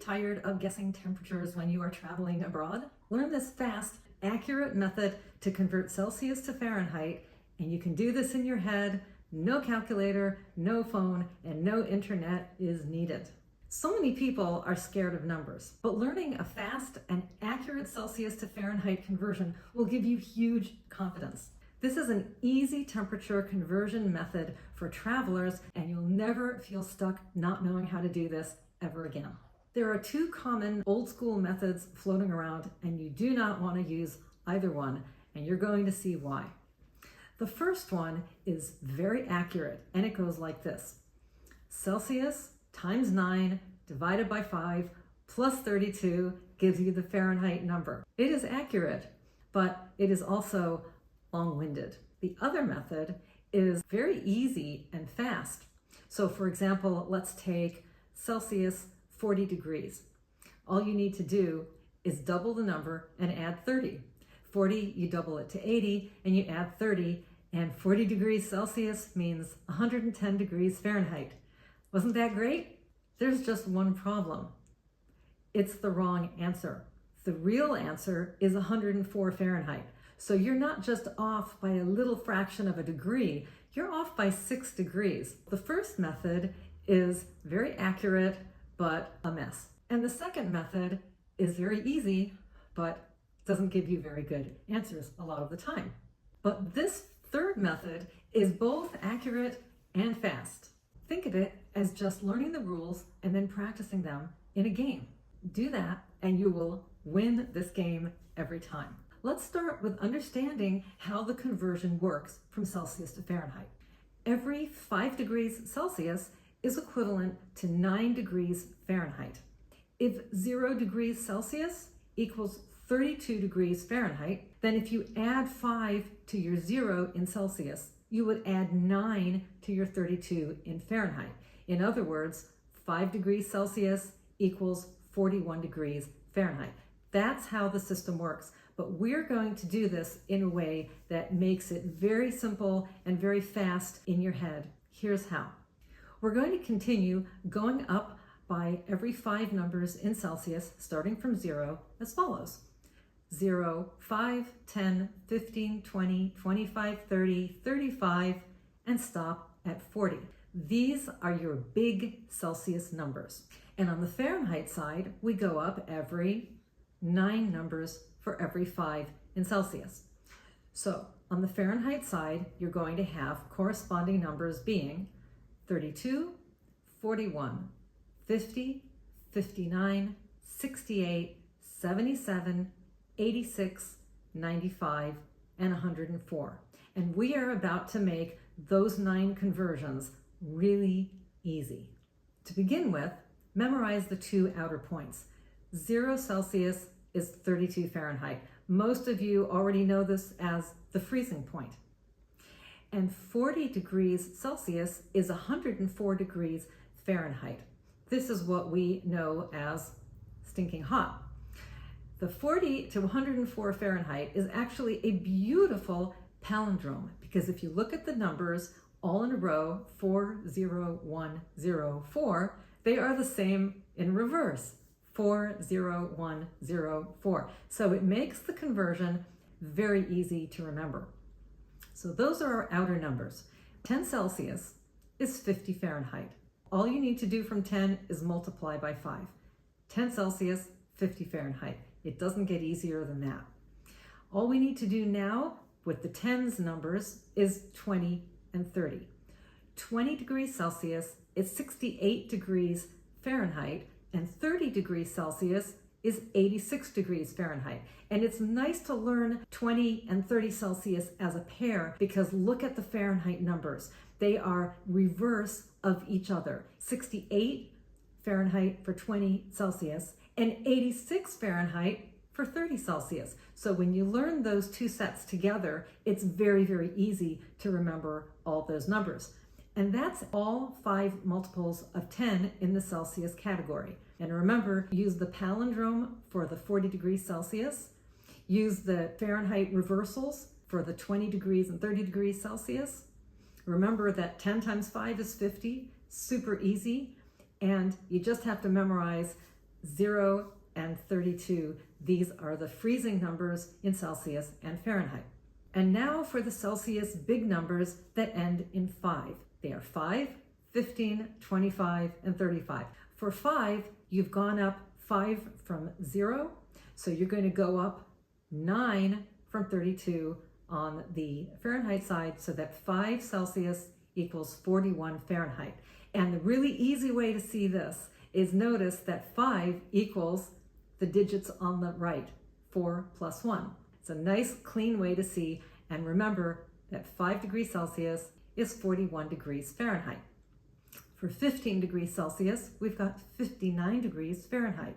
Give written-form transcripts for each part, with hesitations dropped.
tired of guessing temperatures when you are traveling abroad? Learn this fast, accurate method to convert Celsius to Fahrenheit, and you can do this in your head. No calculator, no phone, and no internet is needed. So many people are scared of numbers, but learning a fast and accurate Celsius to Fahrenheit conversion will give you huge confidence. This is an easy temperature conversion method for travelers, and you'll never feel stuck not knowing how to do this ever again. There are two common old school methods floating around, and you do not want to use either one, and you're going to see why. The first one is very accurate, and it goes like this. Celsius times 9 divided by 5 plus 32 gives you the Fahrenheit number. It is accurate, but it is also long-winded. The other method is very easy and fast. So for example, let's take Celsius 40 degrees. All you need to do is double the number and add 30. 40, you double it to 80 and you add 30, and 40 degrees Celsius means 110 degrees Fahrenheit. Wasn't that great? There's just one problem. It's the wrong answer. The real answer is 104 Fahrenheit. So you're not just off by a little fraction of a degree, you're off by 6 degrees. The first method is very accurate, but a mess. And the second method is very easy, but doesn't give you very good answers a lot of the time. But this third method is both accurate and fast. Think of it as just learning the rules and then practicing them in a game. Do that and you will win this game every time. Let's start with understanding how the conversion works from Celsius to Fahrenheit. Every 5 degrees Celsius is equivalent to 9 degrees Fahrenheit. If 0 degrees Celsius equals 32 degrees Fahrenheit, then if you add 5 to your 0 in Celsius, you would add 9 to your 32 in Fahrenheit. In other words, 5 degrees Celsius equals 41 degrees Fahrenheit. That's how the system works. But we're going to do this in a way that makes it very simple and very fast in your head. Here's how. We're going to continue going up by every 5 numbers in Celsius, starting from 0, as follows. 0, 5, 10, 15, 20, 25, 30, 35, and stop at 40. These are your big Celsius numbers. And on the Fahrenheit side, we go up every 9 numbers for every 5 in Celsius. So on the Fahrenheit side, you're going to have corresponding numbers being 32, 41, 50, 59, 68, 77, 86, 95, and 104. And we are about to make those 9 conversions really easy. To begin with, memorize the 2 outer points. 0 Celsius is 32 Fahrenheit. Most of you already know this as the freezing point. And 40 degrees Celsius is 104 degrees Fahrenheit. This is what we know as stinking hot. The 40 to 104 Fahrenheit is actually a beautiful palindrome, because if you look at the numbers all in a row, 40104, they are the same in reverse, 40104. So it makes the conversion very easy to remember. So those are our outer numbers. 10 Celsius is 50 Fahrenheit. All you need to do from 10 is multiply by 5. 10 Celsius, 50 Fahrenheit. It doesn't get easier than that. All we need to do now with the tens numbers is 20 and 30. 20 degrees Celsius is 68 degrees Fahrenheit, and 30 degrees Celsius is 86 degrees Fahrenheit. And it's nice to learn 20 and 30 Celsius as a pair, because look at the Fahrenheit numbers. They are reverse of each other. 68 Fahrenheit for 20 Celsius and 86 Fahrenheit for 30 Celsius. So when you learn those 2 sets together, it's very, very easy to remember all those numbers. And that's all 5 multiples of 10 in the Celsius category. And remember, use the palindrome for the 40 degrees Celsius. Use the Fahrenheit reversals for the 20 degrees and 30 degrees Celsius. Remember that 10 times 5 is 50, super easy. And you just have to memorize 0 and 32. These are the freezing numbers in Celsius and Fahrenheit. And now for the Celsius big numbers that end in 5. They are 5, 15, 25, and 35. For 5, you've gone up 5 from 0, so you're going to go up 9 from 32 on the Fahrenheit side, so that 5 Celsius equals 41 Fahrenheit. And the really easy way to see this is notice that 5 equals the digits on the right, 4 plus 1. It's a nice clean way to see, and remember that 5 degrees Celsius is 41 degrees Fahrenheit. For 15 degrees Celsius, we've got 59 degrees Fahrenheit.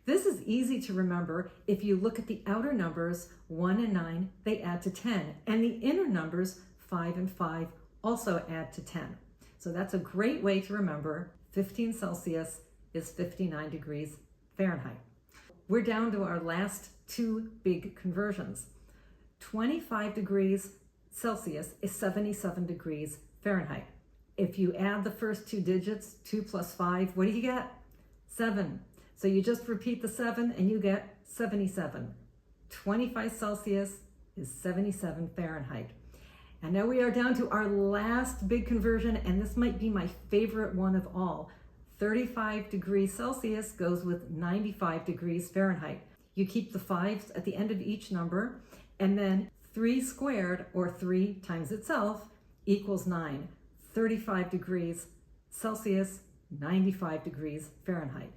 This is easy to remember. If you look at the outer numbers, 1 and 9, they add to 10. And the inner numbers, 5 and 5, also add to 10. So that's a great way to remember 15 Celsius is 59 degrees Fahrenheit. We're down to our last two big conversions. 25 degrees Celsius is 77 degrees Fahrenheit. If you add the first two digits, 2 plus 5, what do you get? 7. So you just repeat the 7 and you get 77. 25 Celsius is 77 Fahrenheit. And now we are down to our last big conversion, and this might be my favorite one of all. 35 degrees Celsius goes with 95 degrees Fahrenheit. You keep the 5s at the end of each number, and then 3 squared, or 3 times itself, equals 9. 35 degrees Celsius, 95 degrees Fahrenheit.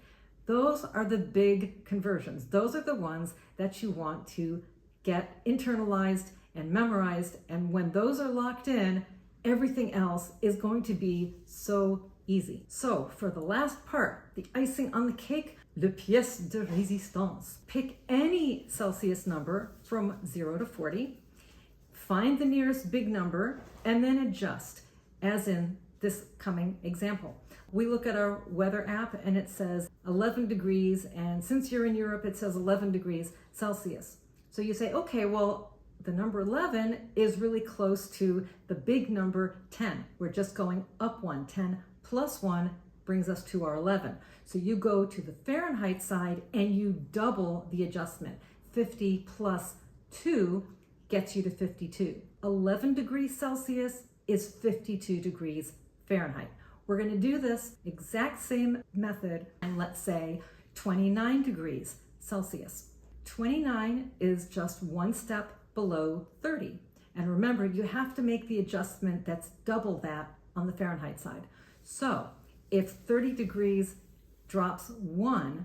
Those are the big conversions. Those are the ones that you want to get internalized and memorized. And when those are locked in, everything else is going to be so easy. So for the last part, the icing on the cake, le pièce de résistance. Pick any Celsius number from 0 to 40, find the nearest big number, and then adjust, as in this coming example. We look at our weather app and it says 11 degrees, and since you're in Europe, it says 11 degrees Celsius. So you say, okay, well, the number 11 is really close to the big number 10. We're just going up 1. 10 plus 1 brings us to our 11. So you go to the Fahrenheit side and you double the adjustment. 50 plus 2 gets you to 52. 11 degrees Celsius is 52 degrees Fahrenheit. We're going to do this exact same method, and let's say 29 degrees Celsius. 29 is just one step below 30. And remember, you have to make the adjustment that's double that on the Fahrenheit side. So if 30 degrees drops 1,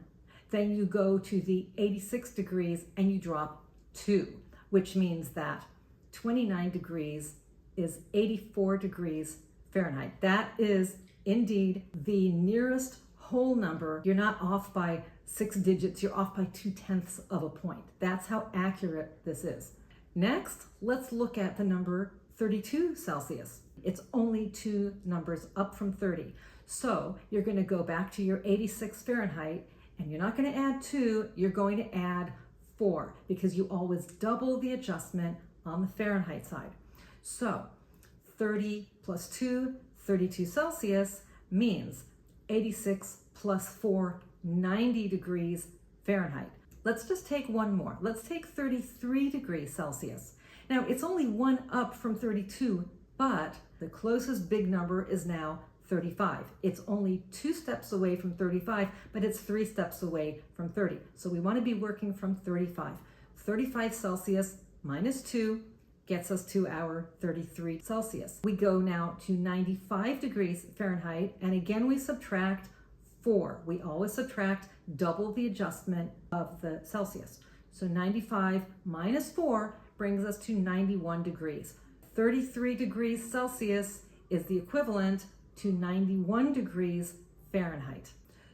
then you go to the 86 degrees and you drop 2, which means that 29 degrees is 84 degrees Fahrenheit. That is indeed the nearest whole number. You're not off by 6 digits, you're off by 2/10 of a point. That's how accurate this is. Next, let's look at the number 32 Celsius. It's only 2 numbers up from 30. So you're going to go back to your 86 Fahrenheit, and you're not going to add 2, you're going to add 4, because you always double the adjustment on the Fahrenheit side. So 30 plus 2, 32 Celsius means 86 plus 4, 90 degrees Fahrenheit. Let's just take one more. Let's take 33 degrees Celsius. Now, it's only 1 up from 32, but the closest big number is now 35. It's only 2 steps away from 35, but it's 3 steps away from 30. So we want to be working from 35. 35 Celsius minus 2 gets us to our 33 Celsius. We go now to 95 degrees Fahrenheit, and again we subtract 4. We always subtract double the adjustment of the Celsius. So 95 minus 4 brings us to 91 degrees. 33 degrees Celsius is the equivalent to 91 degrees Fahrenheit.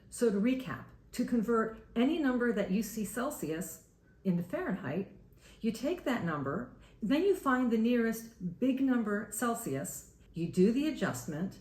So to recap, to convert any number that you see Celsius into Fahrenheit, you take that number, then you find the nearest big number Celsius, you do the adjustment,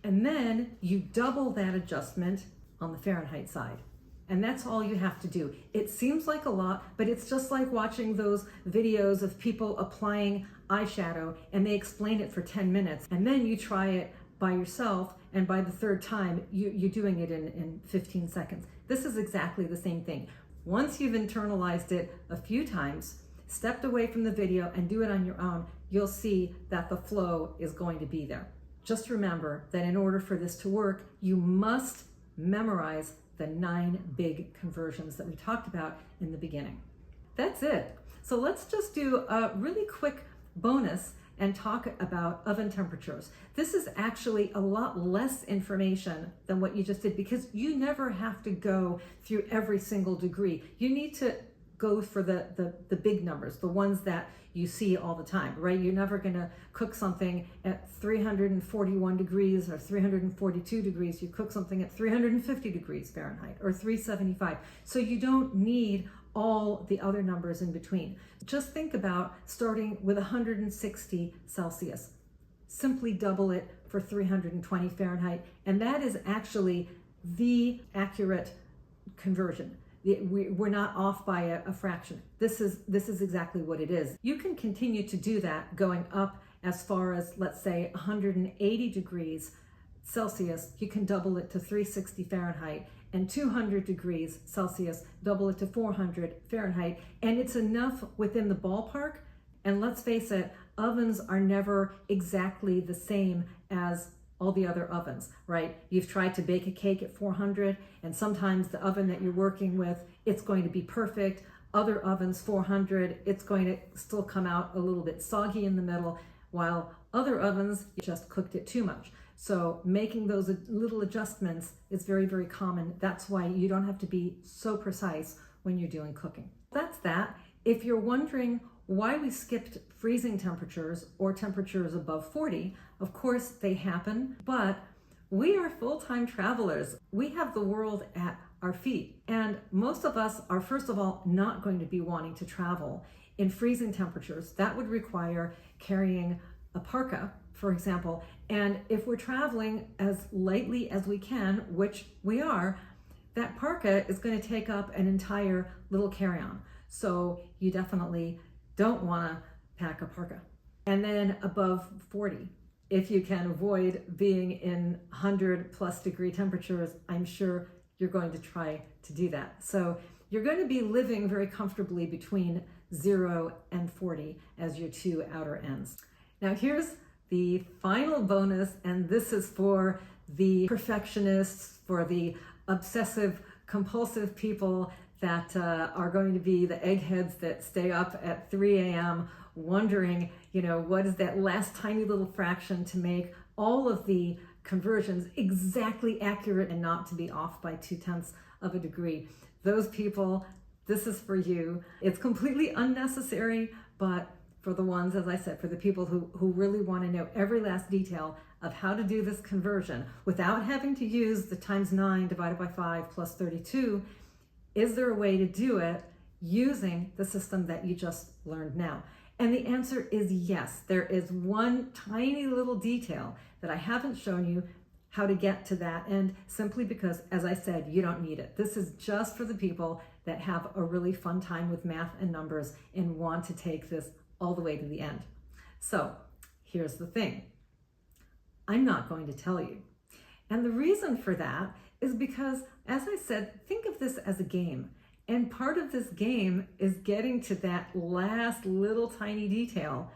and then you double that adjustment on the Fahrenheit side. And that's all you have to do. It seems like a lot, but it's just like watching those videos of people applying eyeshadow and they explain it for 10 minutes. And then you try it by yourself, and by the third time, you're doing it in 15 seconds. This is exactly the same thing. Once you've internalized it a few times, stepped away from the video and do it on your own, you'll see that the flow is going to be there. Just remember that in order for this to work, you must memorize the 9 big conversions that we talked about in the beginning. That's it. So let's just do a really quick bonus and talk about oven temperatures. This is actually a lot less information than what you just did, because you never have to go through every single degree. You need to go for the big numbers, the ones that you see all the time, right? You're never gonna cook something at 341 degrees or 342 degrees. You cook something at 350 degrees Fahrenheit or 375. So you don't need all the other numbers in between. Just think about starting with 160 Celsius. Simply double it for 320 Fahrenheit, and that is actually the accurate conversion. We're not off by a fraction. This is exactly what it is. You can continue to do that going up as far as, let's say, 180 degrees Celsius. You can double it to 360 Fahrenheit, and 200 degrees Celsius, double it to 400 Fahrenheit, and it's enough within the ballpark. And let's face it, ovens are never exactly the same as all the other ovens, right? You've tried to bake a cake at 400, and sometimes the oven that you're working with, it's going to be perfect. Other ovens, 400, it's going to still come out a little bit soggy in the middle, while other ovens, you just cooked it too much. So making those little adjustments is very, very common. That's why you don't have to be so precise when you're doing cooking. That's that. If you're wondering why we skipped freezing temperatures or temperatures above 40, of course they happen, but we are full-time travelers. We have the world at our feet, and most of us are, first of all, not going to be wanting to travel in freezing temperatures. That would require carrying a parka, for example, and if we're traveling as lightly as we can, which we are, that parka is going to take up an entire little carry-on. So you definitely don't want to pack a parka. And then above 40, if you can avoid being in 100+ degree temperatures, I'm sure you're going to try to do that. So you're going to be living very comfortably between 0 and 40 as your 2 outer ends. Now here's the final bonus, and this is for the perfectionists, for the obsessive compulsive people that are going to be the eggheads that stay up at 3 a.m. wondering, what is that last tiny little fraction to make all of the conversions exactly accurate and not to be off by 0.2 of a degree. Those people, this is for you. It's completely unnecessary, but for the ones, as I said, for the people who really want to know every last detail of how to do this conversion without having to use the ×9 divided by 5 plus 32, is there a way to do it using the system that you just learned now? And the answer is yes. There is one tiny little detail that I haven't shown you how to get to that end, simply because, as I said, you don't need it. This is just for the people that have a really fun time with math and numbers and want to take this all the way to the end. So here's the thing. I'm not going to tell you. And the reason for that is because, as I said, think of this as a game. And part of this game is getting to that last little tiny detail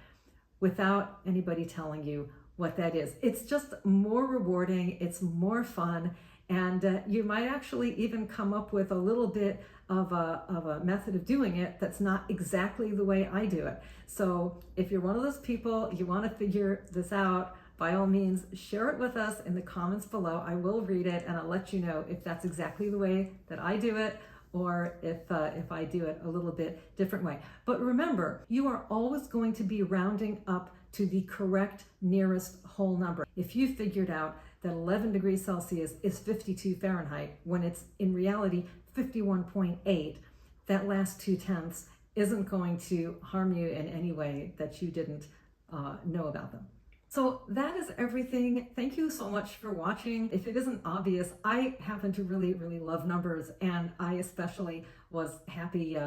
without anybody telling you what that is. It's just more rewarding, it's more fun, and you might actually even come up with a little bit of a method of doing it that's not exactly the way I do it. So if you're one of those people, you want to figure this out, by all means, share it with us in the comments below. I will read it and I'll let you know if that's exactly the way that I do it, or if I do it a little bit different way. But remember, you are always going to be rounding up to the correct nearest whole number. If you figured out that 11 degrees Celsius is 52 Fahrenheit, when it's in reality 51.8, that last 0.2 isn't going to harm you in any way that you didn't know about them. So that is everything. Thank you so much for watching. If it isn't obvious, I happen to really, really love numbers, and I especially was happy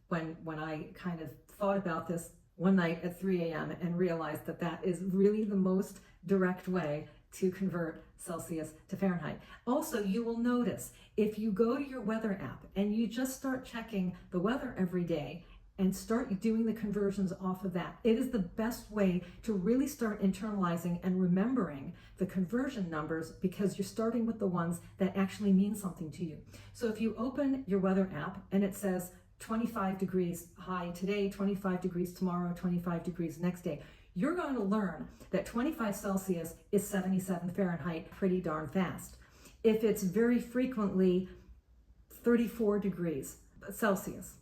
when I kind of thought about this one night at 3 a.m. and realized that that is really the most direct way to convert Celsius to Fahrenheit. Also, you will notice if you go to your weather app and you just start checking the weather every day and start doing the conversions off of that, it is the best way to really start internalizing and remembering the conversion numbers, because you're starting with the ones that actually mean something to you. So if you open your weather app and it says 25 degrees high today, 25 degrees tomorrow, 25 degrees next day, you're going to learn that 25 Celsius is 77 Fahrenheit pretty darn fast. If it's very frequently 34 degrees Celsius,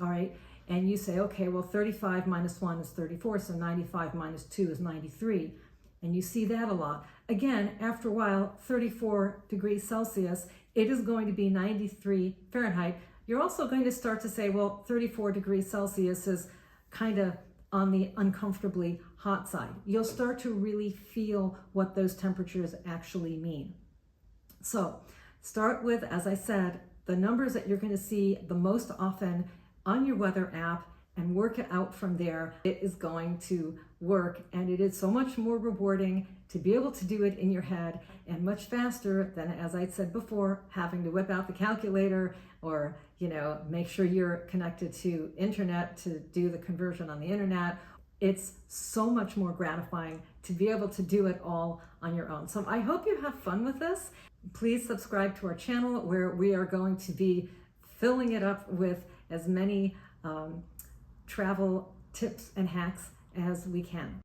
all right, and you say, okay, well, 35 minus 1 is 34, so 95 minus 2 is 93, and you see that a lot. Again, after a while, 34 degrees Celsius, it is going to be 93 Fahrenheit. You're also going to start to say, well, 34 degrees Celsius is kind of on the uncomfortably hot side. You'll start to really feel what those temperatures actually mean. So start with, as I said, the numbers that you're going to see the most often on your weather app and work it out from there. It is going to work, and it is so much more rewarding to be able to do it in your head, and much faster than, as I said before, having to whip out the calculator or, make sure you're connected to internet to do the conversion on the internet. It's so much more gratifying to be able to do it all on your own. So I hope you have fun with this. Please subscribe to our channel, where we are going to be filling it up with as many travel tips and hacks as we can.